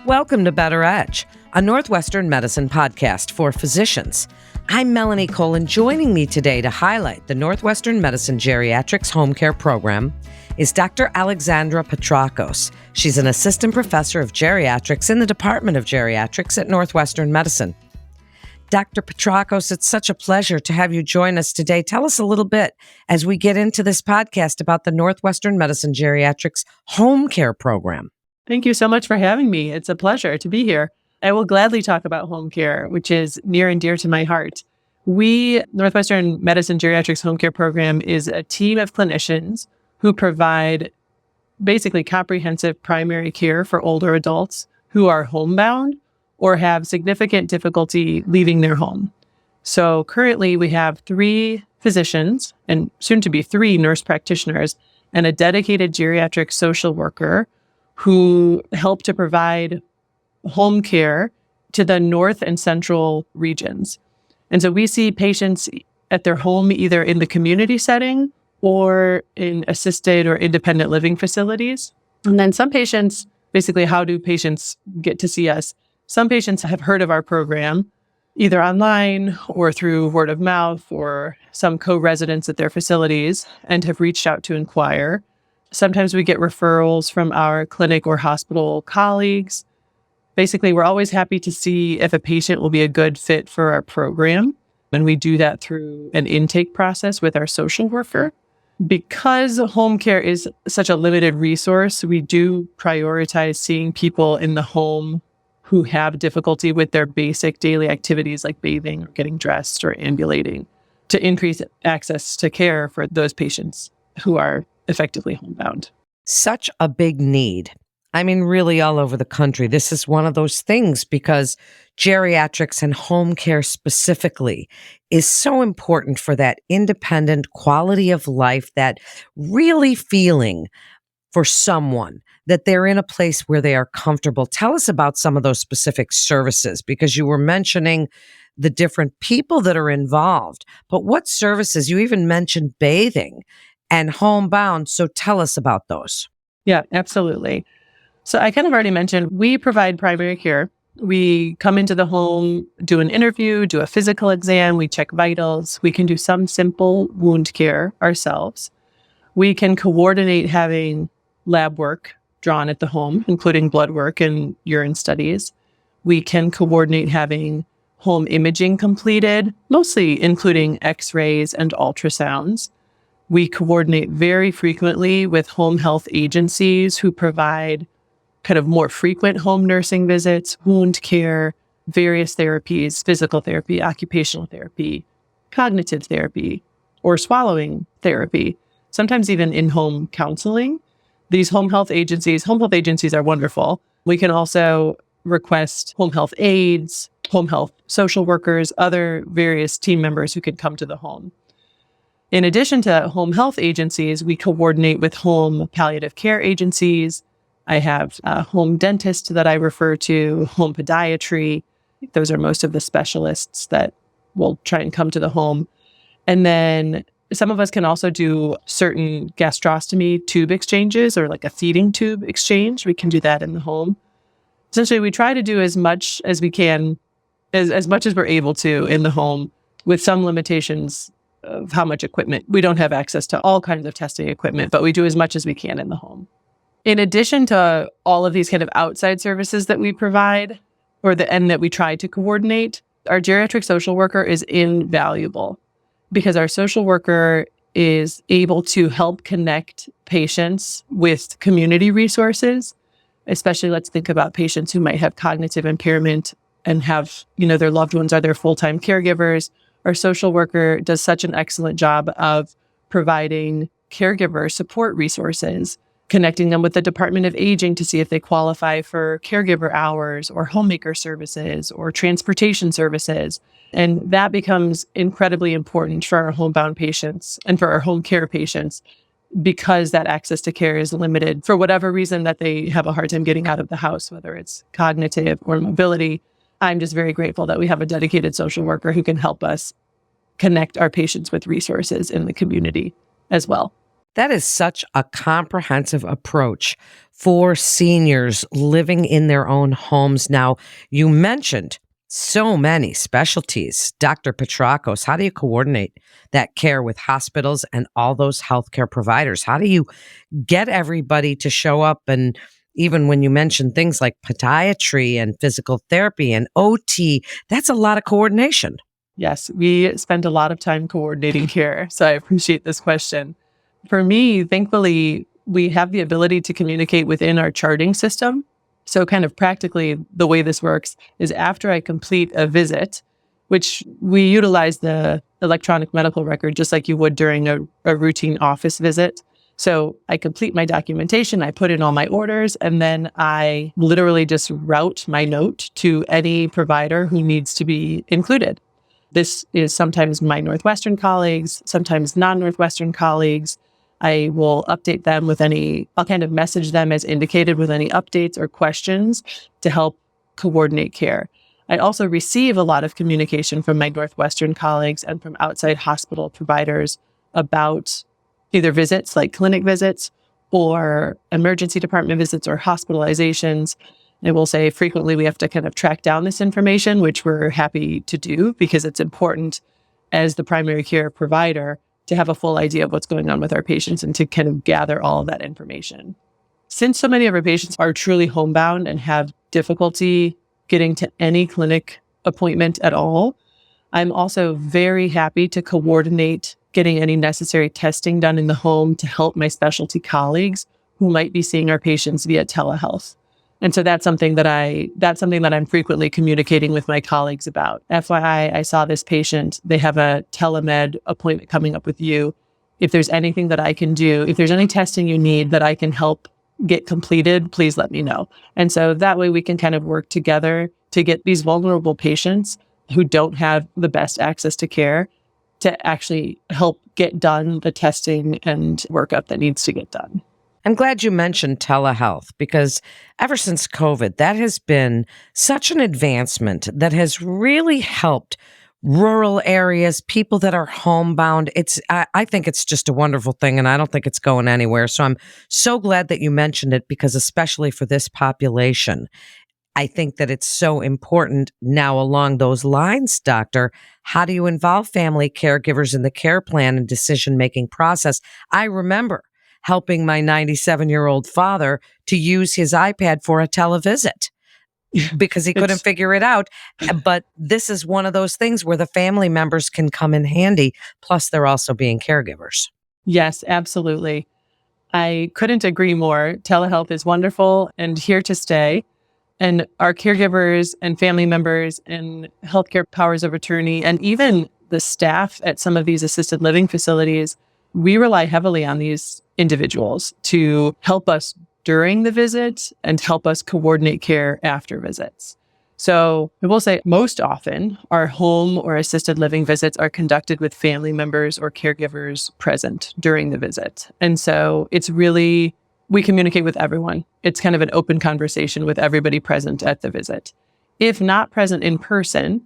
Welcome to BetterEdge, a Northwestern medicine podcast for physicians. I'm Melanie Cole, and joining me today to highlight the Northwestern Medicine Geriatrics Home Care Program is Dr. Alexandra Petrakos. She's an assistant professor of geriatrics in the Department of Geriatrics at Northwestern Medicine. Dr. Petrakos, it's such a pleasure to have you join us today. Tell us a little bit as we get into this podcast about the Northwestern Medicine Geriatrics Home Care Program. Thank you so much for having me. It's a pleasure to be here. I will gladly talk about home care, which is near and dear to my heart. Northwestern Medicine Geriatrics Home Care Program is a team of clinicians who provide basically comprehensive primary care for older adults who are homebound or have significant difficulty leaving their home. So currently we have 3 physicians and soon to be 3 nurse practitioners and a dedicated geriatric social worker who help to provide home care to the north and central regions. And so we see patients at their home either in the community setting or in assisted or independent living facilities. And then some patients, basically, how do patients get to see us? Some patients have heard of our program, either online or through word of mouth or some co-residents at their facilities, and have reached out to inquire. Sometimes we get referrals from our clinic or hospital colleagues. Basically, we're always happy to see if a patient will be a good fit for our program. And we do that through an intake process with our social worker. Because home care is such a limited resource, we do prioritize seeing people in the home who have difficulty with their basic daily activities like bathing or getting dressed or ambulating to increase access to care for those patients who are effectively homebound. Such a big need. I mean, really all over the country. This is one of those things because geriatrics and home care specifically is so important for that independent quality of life, that really feeling for someone that they're in a place where they are comfortable. Tell us about some of those specific services, because you were mentioning the different people that are involved, but what services? You even mentioned bathing and homebound. So tell us about those. Yeah, absolutely. So I kind of already mentioned we provide primary care. We come into the home, do an interview, do a physical exam, we check vitals. We can do some simple wound care ourselves. We can coordinate having lab work drawn at the home, including blood work and urine studies. We can coordinate having home imaging completed, mostly including x-rays and ultrasounds. We coordinate very frequently with home health agencies who provide kind of more frequent home nursing visits, wound care, various therapies, physical therapy, occupational therapy, cognitive therapy, or swallowing therapy, sometimes even in-home counseling. These home health agencies are wonderful. We can also request home health aides, home health social workers, other various team members who can come to the home. In addition to home health agencies, we coordinate with home palliative care agencies. I have a home dentist that I refer to, home podiatry. Those are most of the specialists that will try and come to the home. And then some of us can also do certain gastrostomy tube exchanges or like a feeding tube exchange. We can do that in the home. Essentially, we try to do as much as we can, as much as we're able to in the home, with some limitations of how much equipment. We don't have access to all kinds of testing equipment, but we do as much as we can in the home. In addition to all of these kind of outside services that we provide and that we try to coordinate, our geriatric social worker is invaluable because our social worker is able to help connect patients with community resources, especially let's think about patients who might have cognitive impairment and have, their loved ones are their full-time caregivers. Our social worker does such an excellent job of providing caregiver support resources, connecting them with the Department of Aging to see if they qualify for caregiver hours or homemaker services or transportation services. And that becomes incredibly important for our homebound patients and for our home care patients because that access to care is limited for whatever reason that they have a hard time getting out of the house, whether it's cognitive or mobility. I'm just very grateful that we have a dedicated social worker who can help us connect our patients with resources in the community as well. That is such a comprehensive approach for seniors living in their own homes. Now, you mentioned so many specialties. Dr. Petrakos, how do you coordinate that care with hospitals and all those healthcare providers? How do you get everybody to show up? And even when you mention things like podiatry and physical therapy and OT, that's a lot of coordination. Yes, we spend a lot of time coordinating care. So I appreciate this question. For me, thankfully, we have the ability to communicate within our charting system. So kind of practically, the way this works is after I complete a visit, which we utilize the electronic medical record just like you would during a routine office visit. So I complete my documentation, I put in all my orders, and then I literally just route my note to any provider who needs to be included. This is sometimes my Northwestern colleagues, sometimes non-Northwestern colleagues. I will update them with I'll kind of message them as indicated with any updates or questions to help coordinate care. I also receive a lot of communication from my Northwestern colleagues and from outside hospital providers about either visits like clinic visits or emergency department visits or hospitalizations. I will say frequently we have to kind of track down this information, which we're happy to do because it's important as the primary care provider to have a full idea of what's going on with our patients and to kind of gather all of that information. Since so many of our patients are truly homebound and have difficulty getting to any clinic appointment at all, I'm also very happy to coordinate getting any necessary testing done in the home to help my specialty colleagues who might be seeing our patients via telehealth. And so that's something that I'm frequently communicating with my colleagues about. FYI, I saw this patient. They have a telemed appointment coming up with you. If there's anything that I can do, if there's any testing you need that I can help get completed, please let me know. And so that way we can kind of work together to get these vulnerable patients who don't have the best access to care to actually help get done the testing and workup that needs to get done. I'm glad you mentioned telehealth because ever since COVID, that has been such an advancement that has really helped rural areas, people that are homebound. I think it's just a wonderful thing, and I don't think it's going anywhere. So I'm so glad that you mentioned it because especially for this population, I think that it's so important. Now, along those lines, doctor, how do you involve family caregivers in the care plan and decision-making process? I remember helping my 97-year-old father to use his iPad for a televisit because he couldn't figure it out. But this is one of those things where the family members can come in handy. Plus, they're also being caregivers. Yes, absolutely. I couldn't agree more. Telehealth is wonderful and here to stay. And our caregivers and family members and healthcare powers of attorney, and even the staff at some of these assisted living facilities, we rely heavily on these individuals to help us during the visit and help us coordinate care after visits. So I will say most often our home or assisted living visits are conducted with family members or caregivers present during the visit. And so we communicate with everyone. It's kind of an open conversation with everybody present at the visit. If not present in person,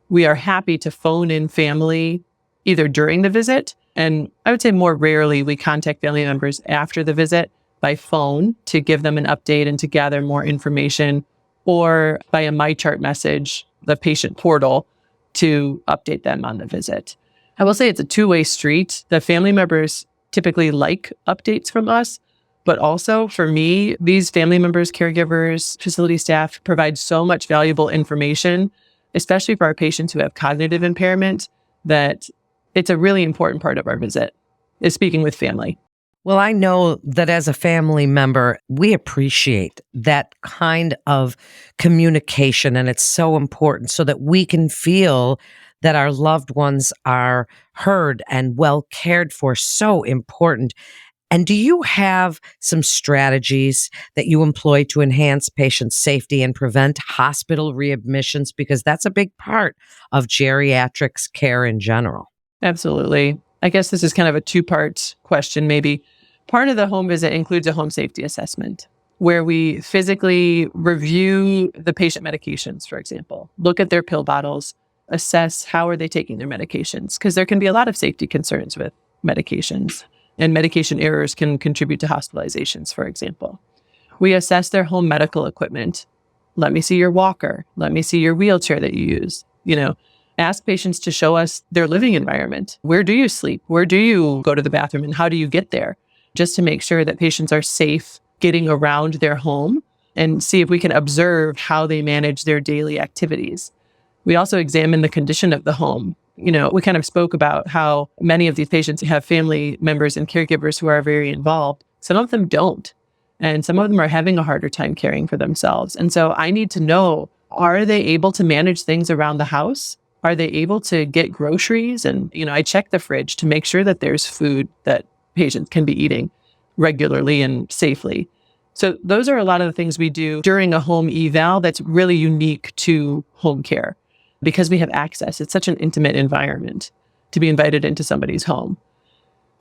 we are happy to phone in family either during the visit, and I would say more rarely we contact family members after the visit by phone to give them an update and to gather more information, or by a MyChart message, the patient portal, to update them on the visit. I will say it's a two-way street. The family members typically like updates from us, but also for me, these family members, caregivers, facility staff provide so much valuable information, especially for our patients who have cognitive impairment, that it's a really important part of our visit, is speaking with family. Well, I know that as a family member, we appreciate that kind of communication, and it's so important so that we can feel that our loved ones are heard and well cared for. So important. And do you have some strategies that you employ to enhance patient safety and prevent hospital readmissions? Because that's a big part of geriatrics care in general. Absolutely. I guess this is kind of a two-part question, maybe. Part of the home visit includes a home safety assessment where we physically review the patient medications, for example, look at their pill bottles, assess how are they taking their medications, because there can be a lot of safety concerns with medications. and medication errors can contribute to hospitalizations, for example. We assess their home medical equipment. Let me see your walker. Let me see your wheelchair that you use. Ask patients to show us their living environment. Where do you sleep? Where do you go to the bathroom? And how do you get there? Just to make sure that patients are safe getting around their home and see if we can observe how they manage their daily activities. We also examine the condition of the home. We kind of spoke about how many of these patients have family members and caregivers who are very involved. Some of them don't. And some of them are having a harder time caring for themselves. And so I need to know, are they able to manage things around the house? Are they able to get groceries? And, I check the fridge to make sure that there's food that patients can be eating regularly and safely. So those are a lot of the things we do during a home eval that's really unique to home care because we have access. It's such an intimate environment to be invited into somebody's home.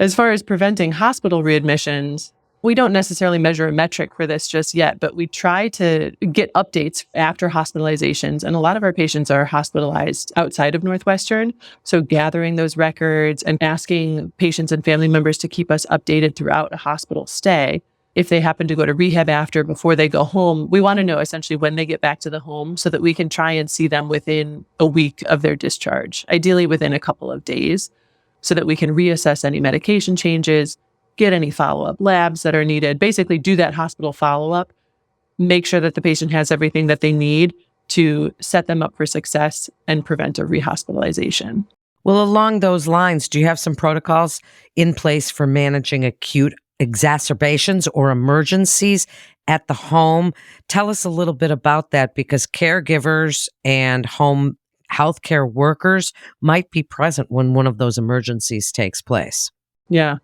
As far as preventing hospital readmissions, we don't necessarily measure a metric for this just yet, but we try to get updates after hospitalizations. And a lot of our patients are hospitalized outside of Northwestern. So gathering those records and asking patients and family members to keep us updated throughout a hospital stay. If they happen to go to rehab before they go home, we want to know essentially when they get back to the home so that we can try and see them within a week of their discharge, ideally within a couple of days, so that we can reassess any medication changes, get any follow-up labs that are needed, basically do that hospital follow-up, make sure that the patient has everything that they need to set them up for success and prevent a rehospitalization. Well, along those lines, do you have some protocols in place for managing acute exacerbations or emergencies at the home? Tell us a little bit about that because caregivers and home healthcare workers might be present when one of those emergencies takes place. Yeah.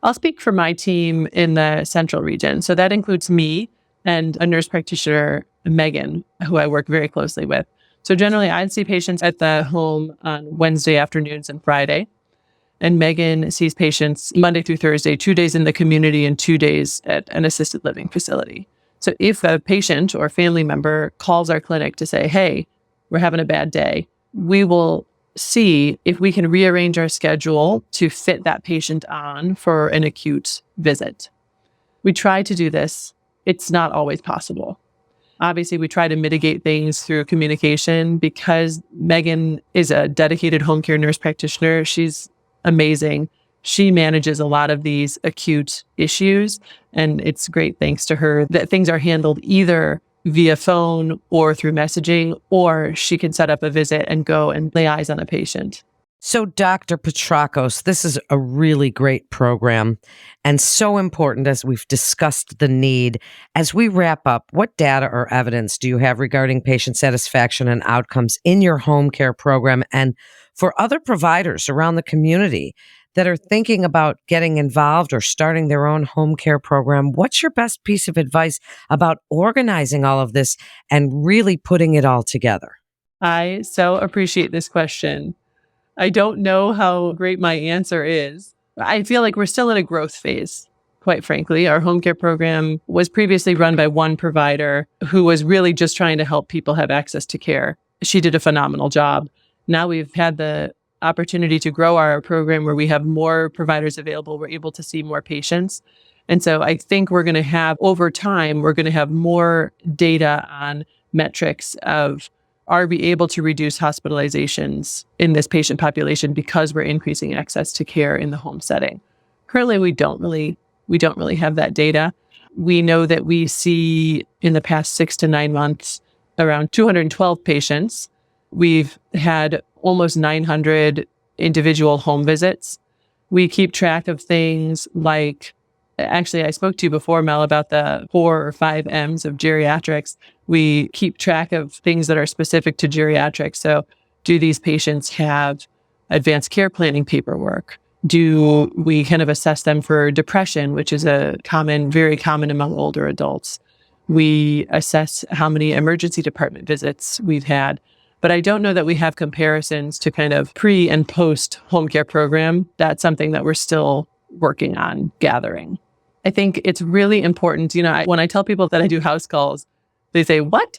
I'll speak for my team in the central region. So that includes me and a nurse practitioner, Megan, who I work very closely with. So generally, I'd see patients at the home on Wednesday afternoons and Friday. And Megan sees patients Monday through Thursday, 2 days in the community and 2 days at an assisted living facility. So if a patient or family member calls our clinic to say, hey, we're having a bad day, we will see if we can rearrange our schedule to fit that patient on for an acute visit. We try to do this. It's not always possible. Obviously, we try to mitigate things through communication because Megan is a dedicated home care nurse practitioner. She's amazing. She manages a lot of these acute issues, and it's great thanks to her that things are handled either via phone or through messaging, or she can set up a visit and go and lay eyes on a patient. So, Dr. Petrakos, this is a really great program and so important as we've discussed the need. As we wrap up, what data or evidence do you have regarding patient satisfaction and outcomes in your home care program and for other providers around the community that are thinking about getting involved or starting their own home care program? What's your best piece of advice about organizing all of this and really putting it all together? I so appreciate this question. I don't know how great my answer is. I feel like we're still in a growth phase, quite frankly. Our home care program was previously run by one provider who was really just trying to help people have access to care. She did a phenomenal job. Now we've had the opportunity to grow our program where we have more providers available. We're able to see more patients. And so I think we're going to have, over time, we're going to have more data on metrics of, are we able to reduce hospitalizations in this patient population because we're increasing access to care in the home setting? Currently, we don't really have that data. We know that we see in the past 6 to 9 months around 212 patients. We've had almost 900 individual home visits. We keep track of things like, actually, I spoke to you before, Mel, about the 4 or 5 M's of geriatrics. We keep track of things that are specific to geriatrics. So do these patients have advanced care planning paperwork? Do we kind of assess them for depression, which is very common among older adults? We assess how many emergency department visits we've had. But I don't know that we have comparisons to kind of pre and post home care program. That's something that we're still working on gathering. I think it's really important. When I tell people that I do house calls, they say, what?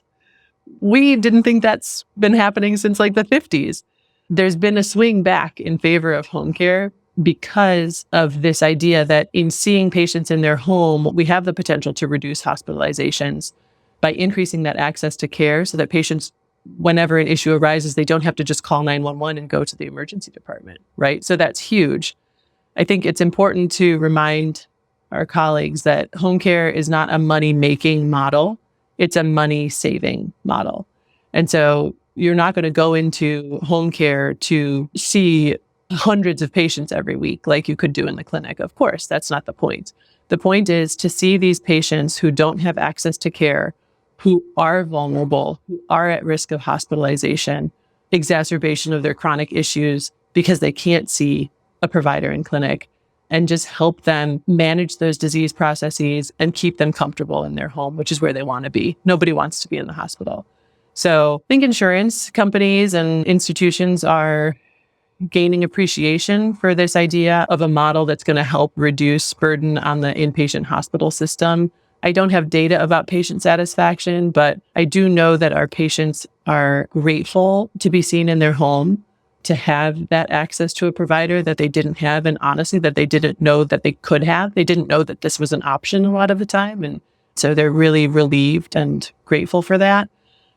We didn't think that's been happening since like the 50s. There's been a swing back in favor of home care. because of this idea that in seeing patients in their home, we have the potential to reduce hospitalizations by increasing that access to care so that patients, whenever an issue arises, they don't have to just call 911 and go to the emergency department, right? So that's huge. I think it's important to remind our colleagues that home care is not a money-making model. It's a money-saving model. And so you're not going to go into home care to see hundreds of patients every week like you could do in the clinic. Of course, that's not the point. The point is to see these patients who don't have access to care, who are vulnerable, who are at risk of hospitalization, exacerbation of their chronic issues because they can't see a provider in clinic, and just help them manage those disease processes and keep them comfortable in their home, which is where they want to be. Nobody wants to be in the hospital. So I think insurance companies and institutions are gaining appreciation for this idea of a model that's going to help reduce burden on the inpatient hospital system. I don't have data about patient satisfaction, but I do know that our patients are grateful to be seen in their home, to have that access to a provider that they didn't have, and honestly, that they didn't know that they could have. They didn't know that this was an option a lot of the time. And so they're really relieved and grateful for that.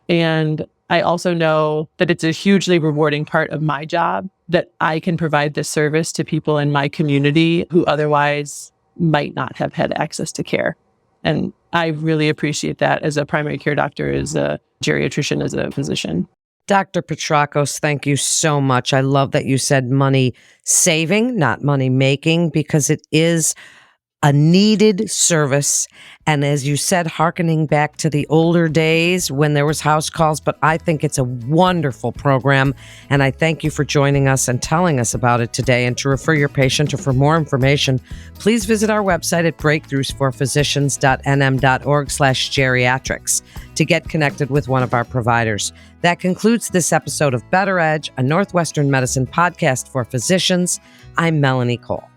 And I also know that it's a hugely rewarding part of my job that I can provide this service to people in my community who otherwise might not have had access to care. And I really appreciate that as a primary care doctor, as a geriatrician, as a physician. Dr. Petrakos, thank you so much. I love that you said money saving, not money making, because it is a needed service. And as you said, hearkening back to the older days when there was house calls, but I think it's a wonderful program. And I thank you for joining us and telling us about it today. And to refer your patient or for more information, please visit our website at breakthroughsforphysicians.nm.org/geriatrics to get connected with one of our providers. That concludes this episode of BetterEdge, a Northwestern medicine podcast for physicians. I'm Melanie Cole.